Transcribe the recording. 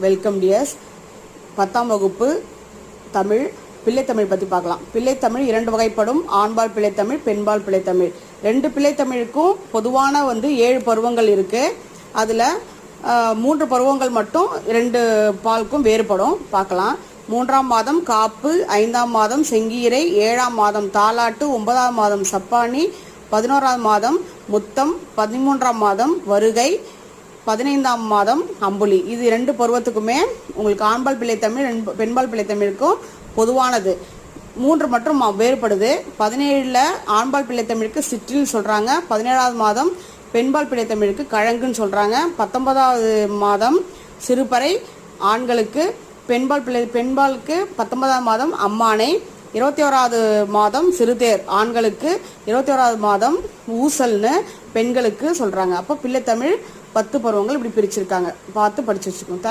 Welcome tears. 10ஆம் வகுப்பு தமிழ் பிள்ளைத்தமிழ் பற்றி பார்க்கலாம். பிள்ளைத்தமிழ் 2 வகைப்படும். ஆண்பால் பிள்ளைத்தமிழ், பெண்பால் பிள்ளைத்தமிழ். 2 பிள்ளைத்தமிழுக்கும் பொதுவான 7 பருவங்கள் இருக்குது. அதில் 3 பருவங்கள் மட்டும் 2 பாலுக்கும் வேறுபடும். பார்க்கலாம். 3ஆம் மாதம் காப்பு, 5ஆம் மாதம் செங்கீரை, 7ஆம் மாதம் தாலாட்டு, 9ஆம் மாதம் சப்பானி, 11ஆம் மாதம் முத்தம், 13ஆம் மாதம் வருகை, 15ஆம் மாதம் அம்புலி. இது 2 பருவத்துக்குமே உங்களுக்கு ஆண்பால் பிள்ளைத்தமிழ் பெண்பால் பிள்ளைத்தமிழுக்கும் பொதுவானது. 3 மட்டும் வேறுபடுது. 17ல் ஆண்பால் பிள்ளைத்தமிழுக்கு சிற்றில் சொல்கிறாங்க. 17ஆவது மாதம் பெண்பால் பிள்ளைத்தமிழுக்கு கழங்குன்னு சொல்கிறாங்க. 19ஆவது மாதம் சிறுபறை ஆண்களுக்கு, பெண்பாலுக்கு 19ஆம் மாதம் அம்மானை, 21ஆவது மாதம் சிறுதேர் ஆண்களுக்கு, 21ஆவது மாதம் ஊசல்னு பெண்களுக்கு சொல்கிறாங்க. அப்போ பிள்ளைத்தமிழ் 10 பருவங்கள் இப்படி பிரிச்சிருக்காங்க. பார்த்து படிச்சு வச்சுக்கோங்க.